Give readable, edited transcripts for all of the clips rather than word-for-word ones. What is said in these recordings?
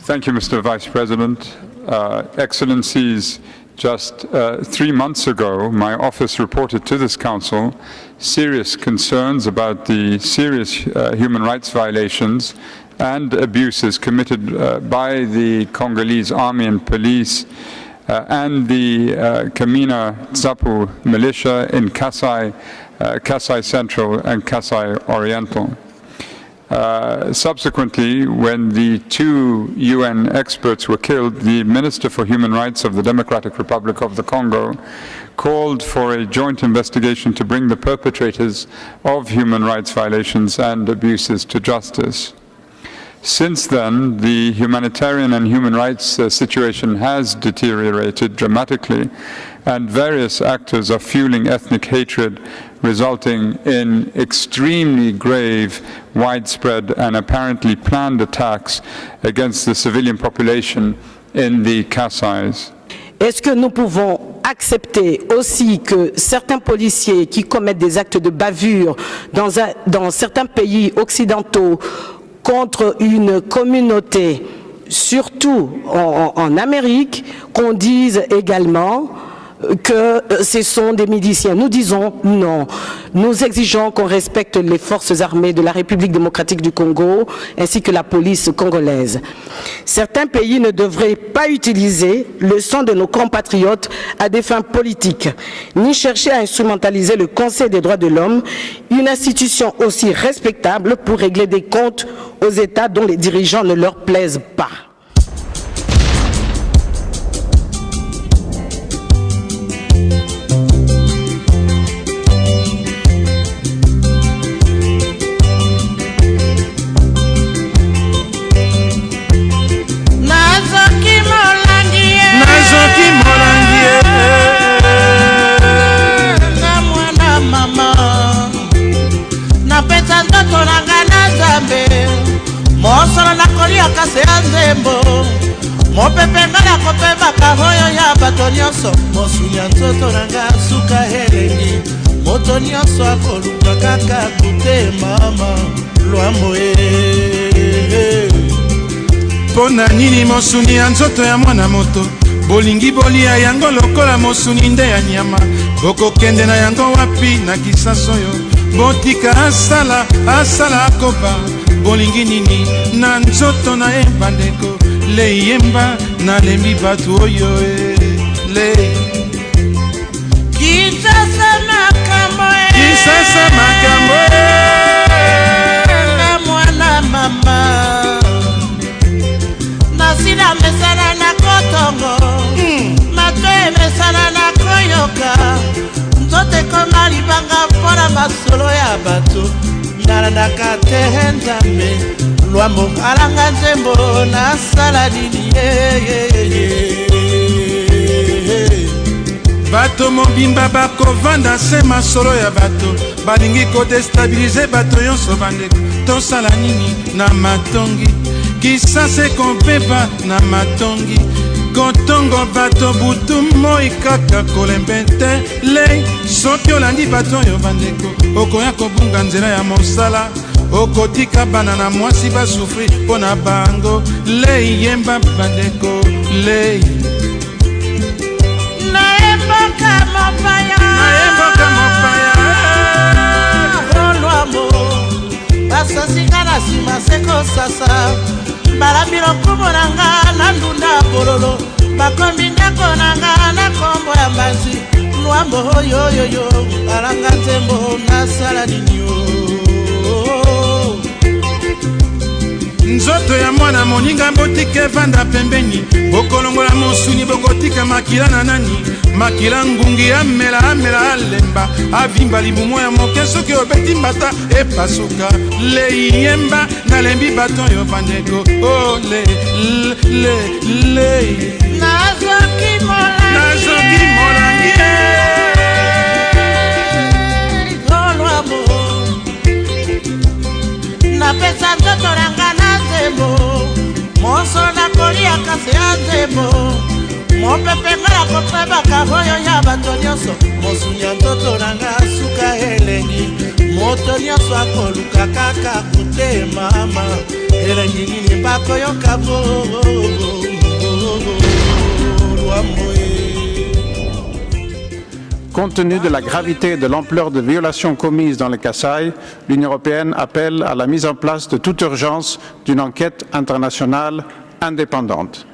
Thank you, Mr. Vice President. Excellencies, just 3 months ago, my office reported to this Council serious concerns about the serious human rights violations and abuses committed by the Congolese army and police and the Kamina Zapu militia in Kasai, Kasai Central and Kasai Oriental. Subsequently, when the 2 UN experts were killed, the Minister for Human Rights of the Democratic Republic of the Congo called for a joint investigation to bring the perpetrators of human rights violations and abuses to justice. Since then, the humanitarian and human rights situation has deteriorated dramatically, and various actors are fueling ethnic hatred, resulting in extremely grave, widespread, and apparently planned attacks against the civilian population in the Kasais. Est-ce que nous pouvons accepter aussi que certains policiers qui commettent des actes de bavure dans certains pays occidentaux contre une communauté, surtout en Amérique, qu'on dise également que ce sont des miliciens? Nous disons non. Nous exigeons qu'on respecte les forces armées de la République démocratique du Congo ainsi que la police congolaise. Certains pays ne devraient pas utiliser le sang de nos compatriotes à des fins politiques, ni chercher à instrumentaliser le Conseil des droits de l'homme, une institution aussi respectable pour régler des comptes aux États dont les dirigeants ne leur plaisent pas. Mosala na kolia kase anzembo mopepenga na kopeba kahoyo ya bato nyonso mosunya nzoto nanga suka elengi moto nyonso akoluka kaka kute mama lwambo pona nini mosuni ya nzoto ya mwana moto bolingi bolia yango lokola mosuni nde ya nyama bokokende na yango wapi na kisaso yo botika asala akoba bolingi nini na nzoto na ebandeko leyemba na lembi batu oyo le kisasa makambo na mwana mama nasila mesana na kotongo matwe mesana na koyoka nzote koma libanga mpona masolo ya bato nalandaka te nzambe lwambo alanga nzembo nasala nini bato mobimba bakovanda se masolo ya bato balingi kodestabilize bato nyonso bandeko tosala nini na matongi kisase kobeba na matongi kotongo bato butu moi kaka kolembe te lei soki olandi bato oyo bandeko okoya kobunga nzela ya mosala okotika bana na mwasi basufri mpo na bango lei yemba bandeko lei naemboka mopaya olwamo basasinga na nsima sekosasa balambi lokumu nanga na ndunda bololo bakombi ndako nanga na kombo ya mbanzi lwambo oyoyoyo alanga nzembo nasala nini nzoto ya mwana moninga botika evanda pembeni bokolongola mosuni bokotika makila na nani makila ngungi amela alemba avimba libumo ya moke soki obeti mbata epasuka leyemba nalembi bato oyo bandeko o le nazoki molangi olwamo napesa nzoto nanga na nzembo mosolo na kolia kase ya nzembo mopepenga na kopeba kahoyo ya bato nyonso mosunya nzoto nanga suka elengi moto nyonso akoluka kaka kute mama elengingini bakoyoka Compte tenu de la gravité et de l'ampleur des violations commises dans le Kasaï, l'Union européenne appelle à la mise en place de toute urgence d'une enquête internationale indépendante.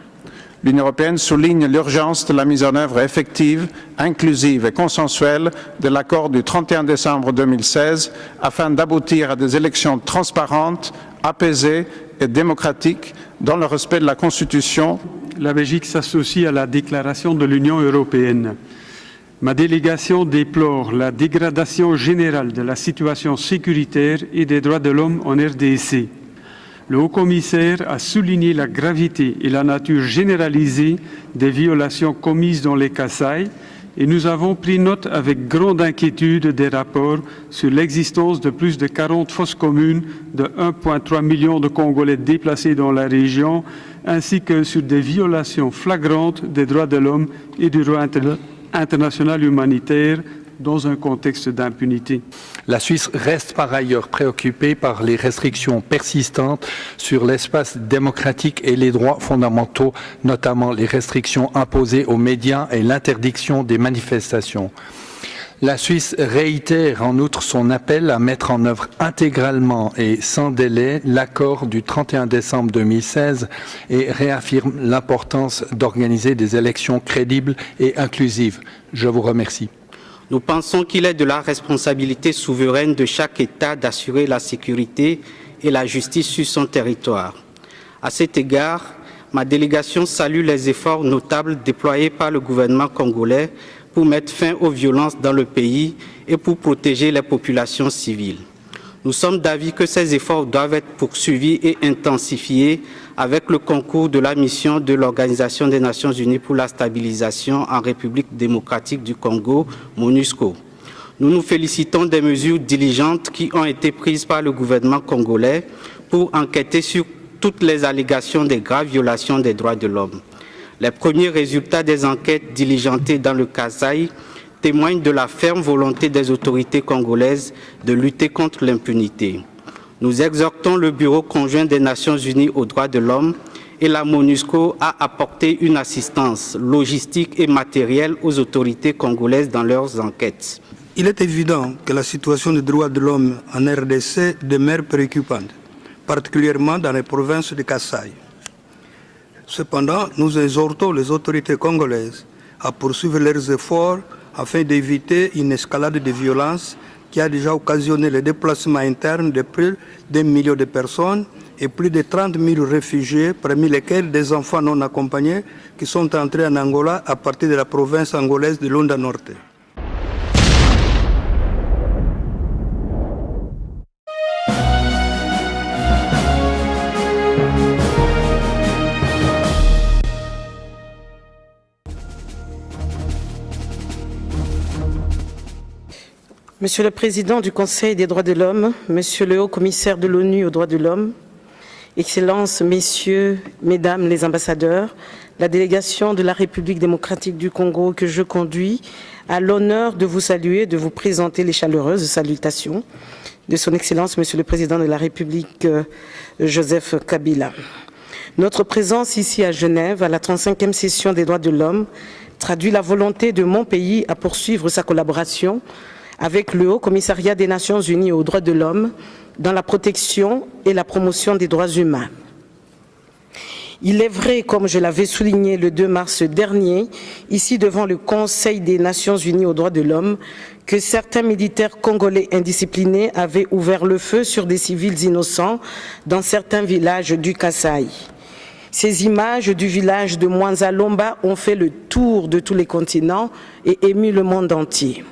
L'Union européenne souligne l'urgence de la mise en œuvre effective, inclusive et consensuelle de l'accord du 31 décembre 2016 afin d'aboutir à des élections transparentes, apaisées et démocratiques dans le respect de la Constitution. La Belgique s'associe à la déclaration de l'Union européenne. Ma délégation déplore la dégradation générale de la situation sécuritaire et des droits de l'homme en RDC. Le haut-commissaire a souligné la gravité et la nature généralisée des violations commises dans les Kasaï et nous avons pris note avec grande inquiétude des rapports sur l'existence de plus de 40 fosses communes de 1,3 million de Congolais déplacés dans la région, ainsi que sur des violations flagrantes des droits de l'homme et du droit international humanitaire dans un contexte d'impunité. La Suisse reste par ailleurs préoccupée par les restrictions persistantes sur l'espace démocratique et les droits fondamentaux, notamment les restrictions imposées aux médias et l'interdiction des manifestations. La Suisse réitère en outre son appel à mettre en œuvre intégralement et sans délai l'accord du 31 décembre 2016 et réaffirme l'importance d'organiser des élections crédibles et inclusives. Je vous remercie. Nous pensons qu'il est de la responsabilité souveraine de chaque État d'assurer la sécurité et la justice sur son territoire. À cet égard, ma délégation salue les efforts notables déployés par le gouvernement congolais pour mettre fin aux violences dans le pays et pour protéger les populations civiles. Nous sommes d'avis que ces efforts doivent être poursuivis et intensifiés avec le concours de la mission de l'Organisation des Nations Unies pour la stabilisation en République démocratique du Congo, MONUSCO. Nous nous félicitons des mesures diligentes qui ont été prises par le gouvernement congolais pour enquêter sur toutes les allégations des graves violations des droits de l'homme. Les premiers résultats des enquêtes diligentées dans le Kasaï témoignent de la ferme volonté des autorités congolaises de lutter contre l'impunité. Nous exhortons le Bureau conjoint des Nations Unies aux droits de l'homme et la MONUSCO à apporter une assistance logistique et matérielle aux autorités congolaises dans leurs enquêtes. Il est évident que la situation des droits de l'homme en RDC demeure préoccupante, particulièrement dans les provinces de Kasaï. Cependant, nous exhortons les autorités congolaises à poursuivre leurs efforts afin d'éviter une escalade de violence qui a déjà occasionné le déplacement interne de plus d'1 million de personnes et plus de 30 000 réfugiés, parmi lesquels des enfants non accompagnés qui sont entrés en Angola à partir de la province angolaise de Lunda Norte. Monsieur le Président du Conseil des droits de l'homme, Monsieur le Haut-Commissaire de l'ONU aux droits de l'homme, Excellences, Messieurs, Mesdames les ambassadeurs, la délégation de la République démocratique du Congo que je conduis a l'honneur de vous saluer, de vous présenter les chaleureuses salutations de Son Excellence, Monsieur le Président de la République, Joseph Kabila. Notre présence ici à Genève, à la 35e session des droits de l'homme, traduit la volonté de mon pays à poursuivre sa collaboration avec le Haut Commissariat des Nations Unies aux droits de l'homme dans la protection et la promotion des droits humains. Il est vrai, comme je l'avais souligné le 2 mars dernier, ici devant le Conseil des Nations Unies aux droits de l'homme, que certains militaires congolais indisciplinés avaient ouvert le feu sur des civils innocents dans certains villages du Kasaï. Ces images du village de Mwanza-Lomba ont fait le tour de tous les continents et ému le monde entier.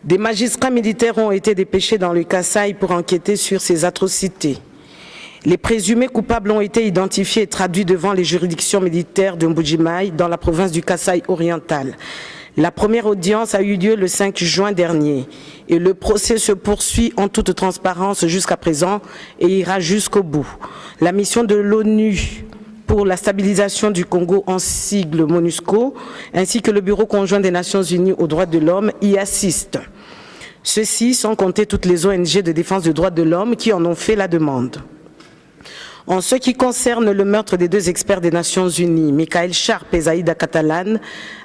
Des magistrats militaires ont été dépêchés dans le Kasaï pour enquêter sur ces atrocités. Les présumés coupables ont été identifiés et traduits devant les juridictions militaires de Mbujimaï dans la province du Kasaï oriental. La première audience a eu lieu le 5 juin dernier et le procès se poursuit en toute transparence jusqu'à présent et ira jusqu'au bout. La mission de l'ONU pour la stabilisation du Congo en sigle MONUSCO ainsi que le Bureau conjoint des Nations Unies aux droits de l'homme y assistent. Ceux-ci sans compter toutes les ONG de défense des droits de l'homme qui en ont fait la demande. En ce qui concerne le meurtre des 2 experts des Nations Unies, Michael Sharp et Zaïda Catalan,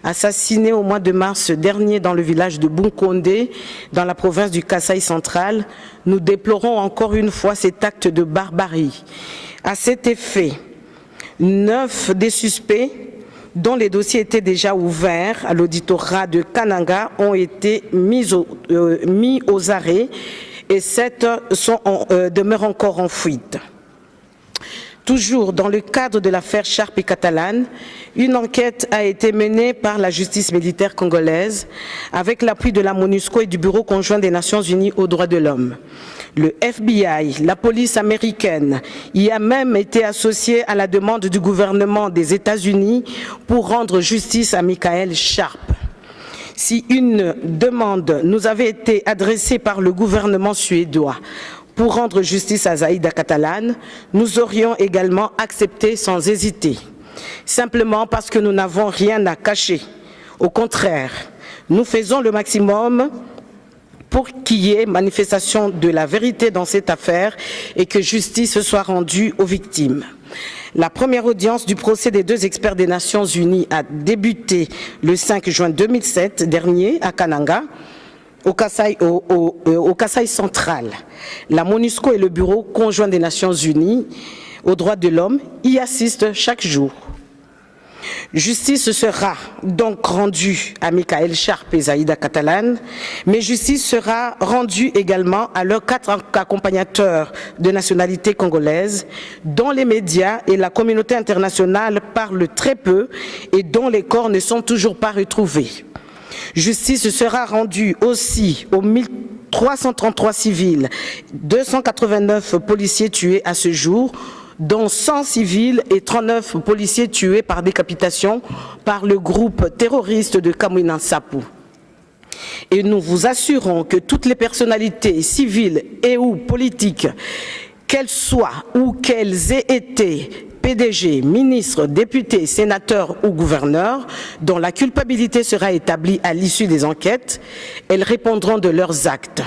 assassinés au mois de mars dernier dans le village de Bunkondé, dans la province du Kasaï central, nous déplorons encore une fois cet acte de barbarie. À cet effet, 9 des suspects dont les dossiers étaient déjà ouverts à l'auditorat de Kananga ont été mis aux arrêts et 7 demeurent encore en fuite. Toujours dans le cadre de l'affaire Sharp et Catalan, une enquête a été menée par la justice militaire congolaise avec l'appui de la MONUSCO et du Bureau conjoint des Nations Unies aux droits de l'homme. Le FBI, la police américaine, y a même été associé à la demande du gouvernement des États-Unis pour rendre justice à Michael Sharp. Si une demande nous avait été adressée par le gouvernement suédois pour rendre justice à Zaïda Catalan, nous aurions également accepté sans hésiter, simplement parce que nous n'avons rien à cacher. Au contraire, nous faisons le maximum pour qu'il y ait manifestation de la vérité dans cette affaire et que justice soit rendue aux victimes. La première audience du procès des 2 experts des Nations Unies a débuté le 5 juin 2007 dernier à Kananga, au Kasaï central. La MONUSCO et le Bureau conjoint des Nations Unies aux droits de l'homme y assistent chaque jour. Justice sera donc rendue à Michael Sharp et Zaïda Catalan, mais justice sera rendue également à leurs 4 accompagnateurs de nationalité congolaise, dont les médias et la communauté internationale parlent très peu et dont les corps ne sont toujours pas retrouvés. Justice sera rendue aussi aux 1333 civils, 289 policiers tués à ce jour, dont 100 civils et 39 policiers tués par décapitation par le groupe terroriste de Kamwina Nsapu. Et nous vous assurons que toutes les personnalités civiles et ou politiques, qu'elles soient ou qu'elles aient été PDG, ministres, députés, sénateurs ou gouverneurs, dont la culpabilité sera établie à l'issue des enquêtes, elles répondront de leurs actes.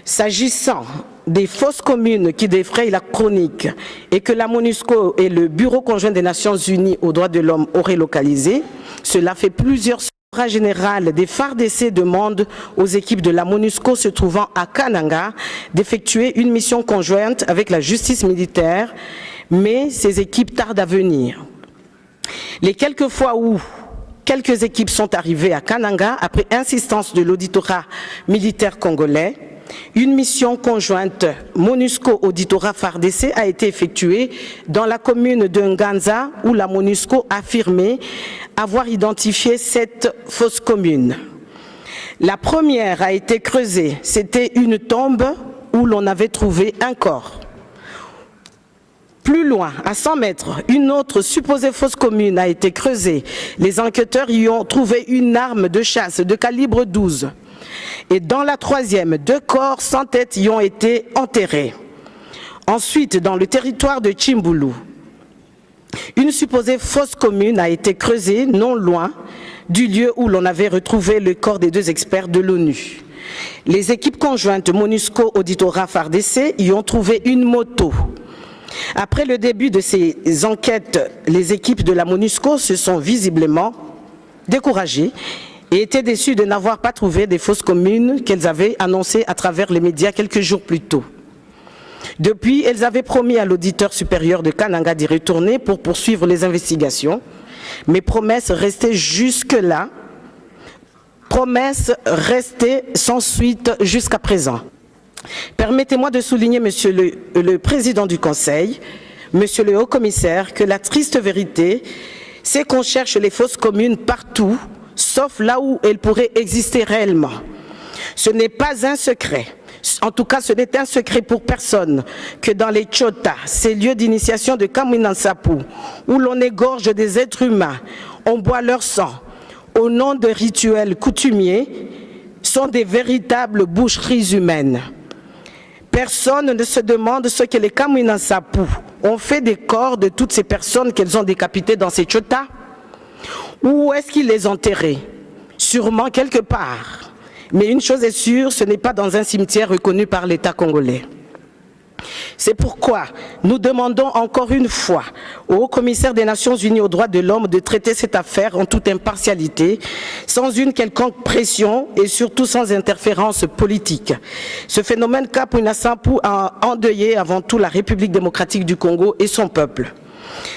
S'agissant des fausses communes qui défrayent la chronique et que la MONUSCO et le Bureau conjoint des Nations Unies aux droits de l'homme auraient localisées, cela fait plusieurs secrétaires généraux des FARDC demandent aux équipes de la MONUSCO se trouvant à Kananga d'effectuer une mission conjointe avec la justice militaire, mais ces équipes tardent à venir. Les quelques fois où quelques équipes sont arrivées à Kananga, après insistance de l'auditorat militaire congolais, une mission conjointe MONUSCO-auditorat FARDC a été effectuée dans la commune de Nganza où la MONUSCO a affirmé avoir identifié 7 fausses communes. La première a été creusée, c'était une tombe où l'on avait trouvé un corps. Plus loin, à 100 mètres, une autre supposée fausse commune a été creusée. Les enquêteurs y ont trouvé une arme de chasse de calibre 12. Et dans la troisième, 2 corps sans tête y ont été enterrés. Ensuite, dans le territoire de Chimbulu, une supposée fausse commune a été creusée non loin du lieu où l'on avait retrouvé le corps des 2 experts de l'ONU. Les équipes conjointes MONUSCO-auditorat FARDC y ont trouvé une moto. Après le début de ces enquêtes, les équipes de la MONUSCO se sont visiblement découragées et étaient déçues de n'avoir pas trouvé des fausses communes qu'elles avaient annoncées à travers les médias quelques jours plus tôt. Depuis, elles avaient promis à l'auditeur supérieur de Kananga d'y retourner pour poursuivre les investigations, mais promesses restées jusque-là, promesses restées sans suite jusqu'à présent. Permettez-moi de souligner, Monsieur le Président du Conseil, Monsieur le Haut-Commissaire, que la triste vérité, c'est qu'on cherche les fausses communes partout, sauf là où elles pourraient exister réellement. Ce n'est pas un secret, en tout cas ce n'est un secret pour personne, que dans les Tchota, ces lieux d'initiation de Kamwina Nsapu, où l'on égorge des êtres humains, on boit leur sang, au nom de rituels coutumiers, sont des véritables boucheries humaines. Personne ne se demande ce que les Kamwina Nsapu ont fait des corps de toutes ces personnes qu'elles ont décapitées dans ces Tchota. Où est-ce qu'ils les ont enterrés? Sûrement quelque part. Mais une chose est sûre, ce n'est pas dans un cimetière reconnu par l'État congolais. C'est pourquoi nous demandons encore une fois au Haut-Commissaire des Nations Unies aux droits de l'homme de traiter cette affaire en toute impartialité, sans une quelconque pression et surtout sans interférence politique. Ce phénomène Cap Inasampu a endeuillé avant tout la République démocratique du Congo et son peuple.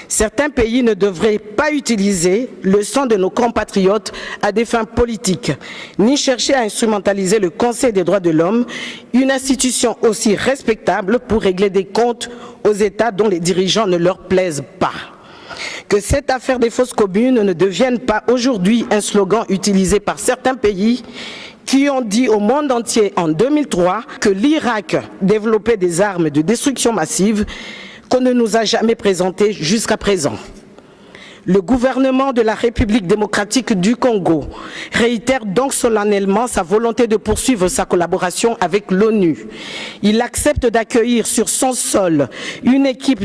Certains pays ne devraient pas utiliser le sang de nos compatriotes à des fins politiques, ni chercher à instrumentaliser le Conseil des droits de l'homme, une institution aussi respectable pour régler des comptes aux États dont les dirigeants ne leur plaisent pas. Que cette affaire des fosses communes ne devienne pas aujourd'hui un slogan utilisé par certains pays qui ont dit au monde entier en 2003 que l'Irak développait des armes de destruction massive qu'on ne nous a jamais présenté jusqu'à présent. Le gouvernement de la République démocratique du Congo réitère donc solennellement sa volonté de poursuivre sa collaboration avec l'ONU. Il accepte d'accueillir sur son sol une équipe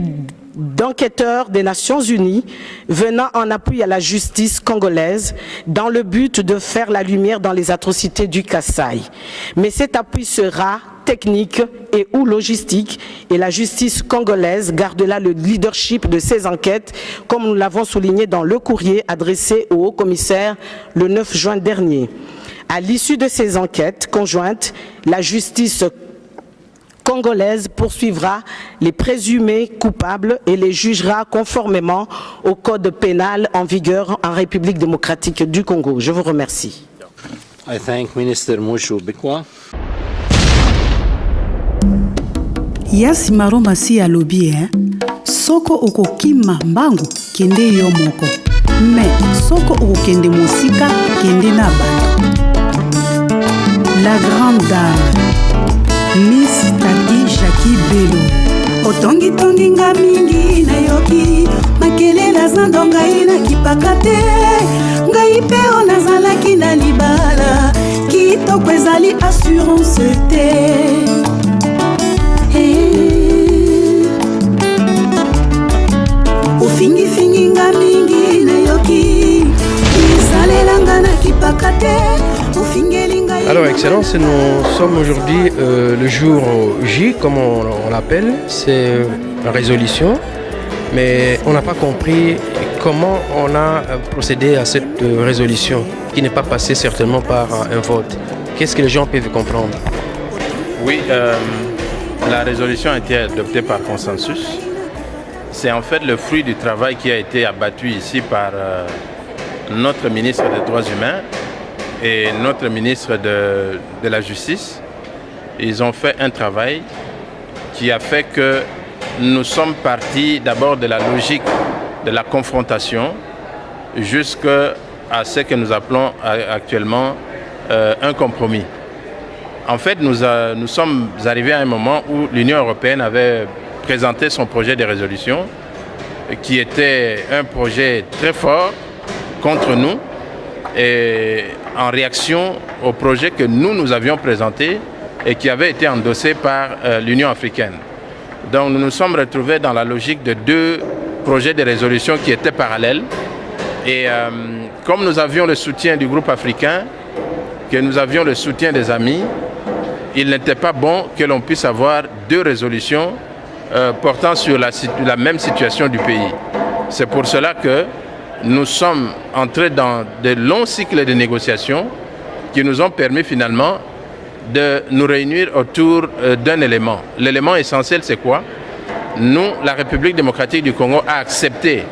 d'enquêteurs des Nations Unies venant en appui à la justice congolaise dans le but de faire la lumière dans les atrocités du Kasaï. Mais cet appui sera technique et ou logistique et la justice congolaise gardera le leadership de ces enquêtes comme nous l'avons souligné dans le courrier adressé au haut-commissaire le 9 juin dernier. À l'issue de ces enquêtes conjointes, la justice congolaise poursuivra les présumés coupables et les jugera conformément au code pénal en vigueur en République démocratique du Congo. Je vous remercie. I thank Minister Mushu Bikwa. Yasi maroma si alobi soko okokima mbangu kende yo moko me soko okokende mosika kende na bato. La grande dame Miss Tati Jackie Bello otongi tongi nga mingi na yoki makelela zando ngai na kipaka te ngai pe onazalaki na libala kitoko ezali assurance te. Ofingi fingi nga mingi na yoki isalelanga na kipaka te. Alors, Excellence, nous sommes aujourd'hui le jour J, comme on l'appelle, c'est la résolution, mais on n'a pas compris comment on a procédé à cette résolution, qui n'est pas passée certainement par un vote. Qu'est-ce que les gens peuvent comprendre? Oui, la résolution a été adoptée par consensus. C'est en fait le fruit du travail qui a été abattu ici par notre ministre des Droits humains et notre ministre de la Justice. Ils ont fait un travail qui a fait que nous sommes partis d'abord de la logique de la confrontation jusqu'à ce que nous appelons actuellement un compromis. En fait, nous sommes arrivés à un moment où l'Union européenne avait présenté son projet de résolution qui était un projet très fort contre nous et en réaction au projet que nous avions présenté et qui avait été endossé par l'Union africaine. Donc nous nous sommes retrouvés dans la logique de deux projets de résolution qui étaient parallèles. Et comme nous avions le soutien du groupe africain, que nous avions le soutien des amis, il n'était pas bon que l'on puisse avoir deux résolutions portant sur la même situation du pays. C'est pour cela que nous sommes entrés dans de longs cycles de négociations qui nous ont permis finalement de nous réunir autour d'un élément. L'élément essentiel, c'est quoi? Nous, la République démocratique du Congo, a accepté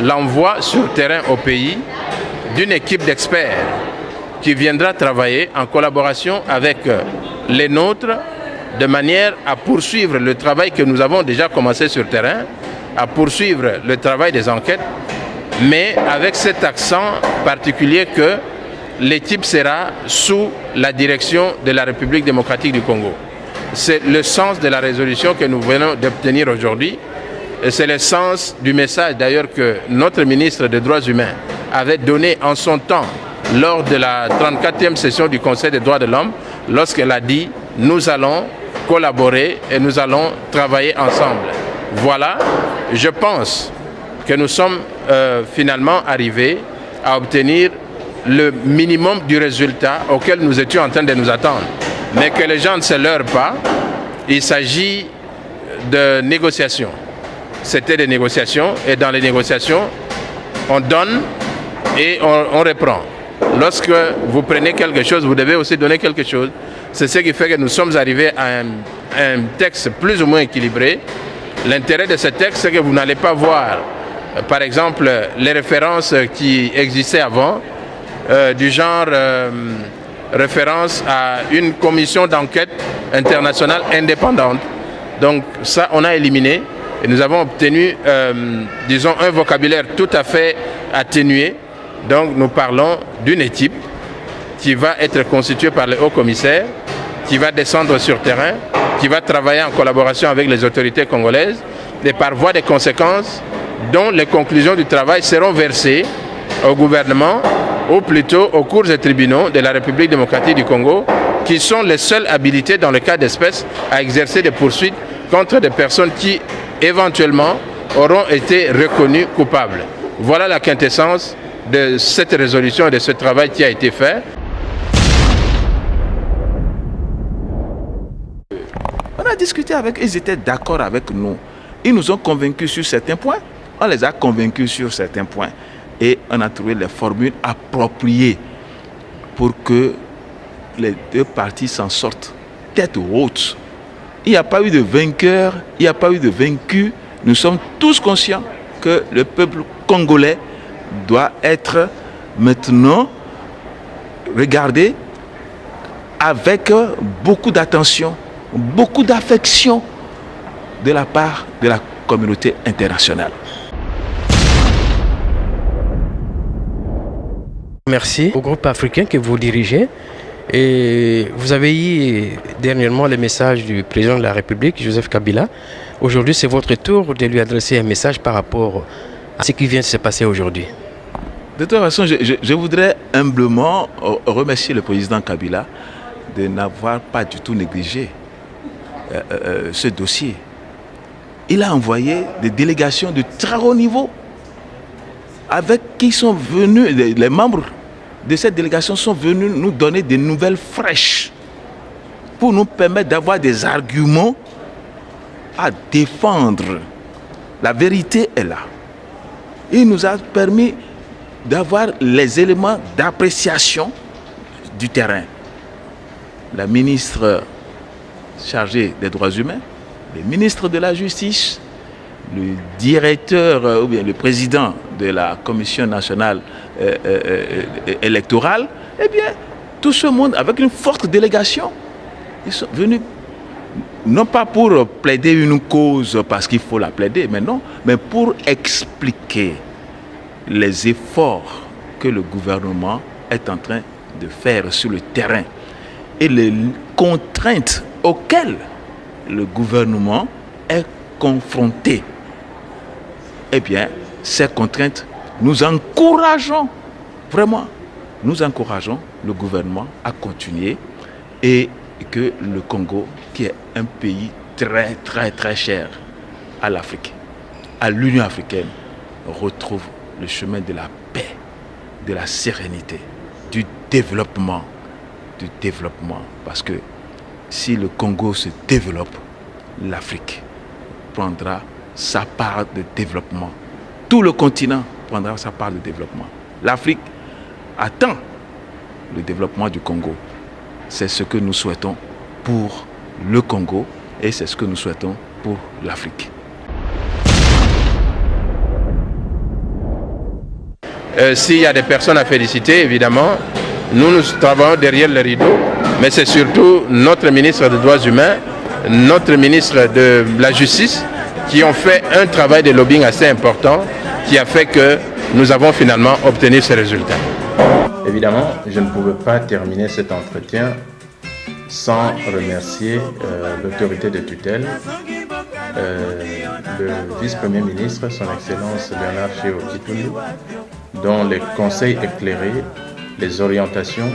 l'envoi sur terrain au pays d'une équipe d'experts qui viendra travailler en collaboration avec les nôtres de manière à poursuivre le travail que nous avons déjà commencé sur terrain, à poursuivre le travail des enquêtes, mais avec cet accent particulier que l'équipe sera sous la direction de la République démocratique du Congo. C'est le sens de la résolution que nous venons d'obtenir aujourd'hui. Et c'est le sens du message d'ailleurs que notre ministre des Droits humains avait donné en son temps lors de la 34e session du Conseil des droits de l'homme, lorsqu'elle a dit « nous allons collaborer et nous allons travailler ensemble ». Voilà, je pense que nous sommes finalement arrivés à obtenir le minimum du résultat auquel nous étions en train de nous attendre. Mais que les gens ne se leurrent pas, il s'agit de négociation. C'était des négociations et dans les négociations, on donne et on reprend. Lorsque vous prenez quelque chose, vous devez aussi donner quelque chose. C'est ce qui fait que nous sommes arrivés à un texte plus ou moins équilibré. L'intérêt de ce texte, c'est que vous n'allez pas voir, par exemple, les références qui existaient avant, du genre référence à une commission d'enquête internationale indépendante. Donc ça, on a éliminé et nous avons obtenu, disons, un vocabulaire tout à fait atténué. Donc nous parlons d'une équipe qui va être constituée par le haut-commissaire, qui va descendre sur terrain, qui va travailler en collaboration avec les autorités congolaises et par voie de conséquences dont les conclusions du travail seront versées au gouvernement ou plutôt aux cours et tribunaux de la République démocratique du Congo qui sont les seuls habilités dans le cas d'espèce à exercer des poursuites contre des personnes qui éventuellement auront été reconnues coupables. Voilà la quintessence de cette résolution et de ce travail qui a été fait. On a discuté avec eux, ils étaient d'accord avec nous. Ils nous ont convaincus sur certains points, on les a convaincus sur certains points. Et on a trouvé les formules appropriées pour que les deux parties s'en sortent tête haute. Il n'y a pas eu de vainqueur, il n'y a pas eu de vaincu. Nous sommes tous conscients que le peuple congolais doit être maintenant regardé avec beaucoup d'attention, beaucoup d'affection de la part de la communauté internationale. Merci au groupe africain que vous dirigez. Et vous avez eu dernièrement le message du président de la République, Joseph Kabila. Aujourd'hui, c'est votre tour de lui adresser un message par rapport à ce qui vient de se passer aujourd'hui. De toute façon, je voudrais humblement remercier le président Kabila de n'avoir pas du tout négligé ce dossier. Il a envoyé des délégations de très haut niveau avec qui sont venus, les membres de cette délégation sont venus nous donner des nouvelles fraîches pour nous permettre d'avoir des arguments à défendre. La vérité est là. Il nous a permis d'avoir les éléments d'appréciation du terrain. La ministre chargée des droits humains, le ministre de la Justice, le directeur ou bien le président de la Commission nationale électorale, eh bien, tout ce monde avec une forte délégation, ils sont venus non pas pour plaider une cause parce qu'il faut la plaider, mais non, mais pour expliquer les efforts que le gouvernement est en train de faire sur le terrain et les contraintes auxquelles le gouvernement est confronté. Eh bien, ces contraintes, nous encourageons, vraiment, nous encourageons le gouvernement à continuer et que le Congo, qui est un pays très, très, très cher à l'Afrique, à l'Union africaine, retrouve le chemin de la paix, de la sérénité, du développement. Parce que si le Congo se développe, l'Afrique prendra sa part de développement. Tout le continent prendra sa part de développement. L'Afrique attend le développement du Congo. C'est ce que nous souhaitons pour le Congo et c'est ce que nous souhaitons pour l'Afrique. S'il y a des personnes à féliciter, évidemment, nous travaillons derrière le rideau, mais c'est surtout notre ministre des Droits humains, notre ministre de la Justice, qui ont fait un travail de lobbying assez important, qui a fait que nous avons finalement obtenu ces résultats. Évidemment, je ne pouvais pas terminer cet entretien sans remercier l'autorité de tutelle, le vice-premier ministre, son Excellence Bernard Chiao Kitundu, dont les conseils éclairés, les orientations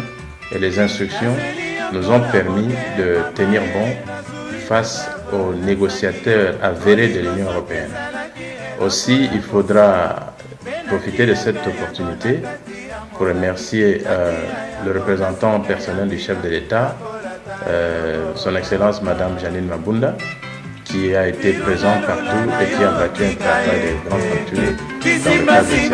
et les instructions nous ont permis de tenir bon face aux négociateurs avérés de l'Union européenne. Aussi, il faudra profiter de cette opportunité pour remercier le représentant personnel du chef de l'État, son Excellence Madame Janine Mabunda, qui qui a été présente partout et qui a battu un travail de grande facture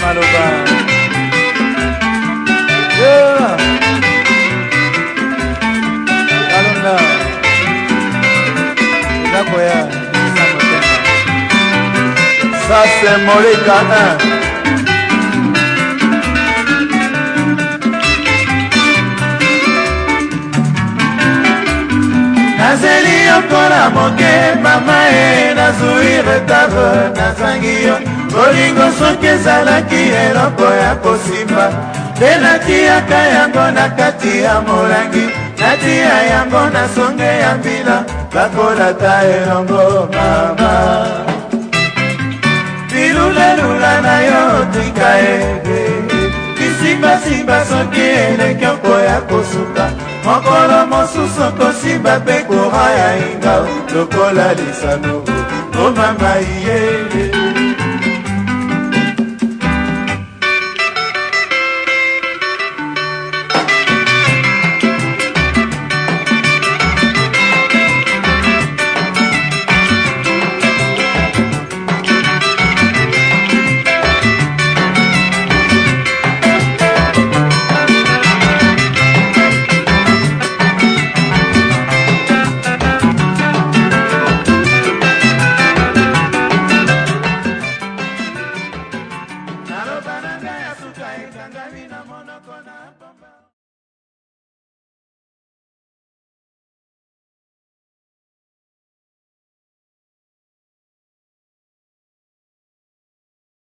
dans le cadre de Ça c'est Moleka 1. Nazeli yokola moke mama nazui retard nazangi yo bolingo soki ezalaki eloko ya kosimba nde natiaka yango na kati ya molangi natia yango na songe ya mbila bakolata elongo mama bilulelula na yo tika ege kisimbasimba soki elekoko ya kosuka mokolo mosusu kosimba mpe kora ya inga lokola lisano o mama iyeye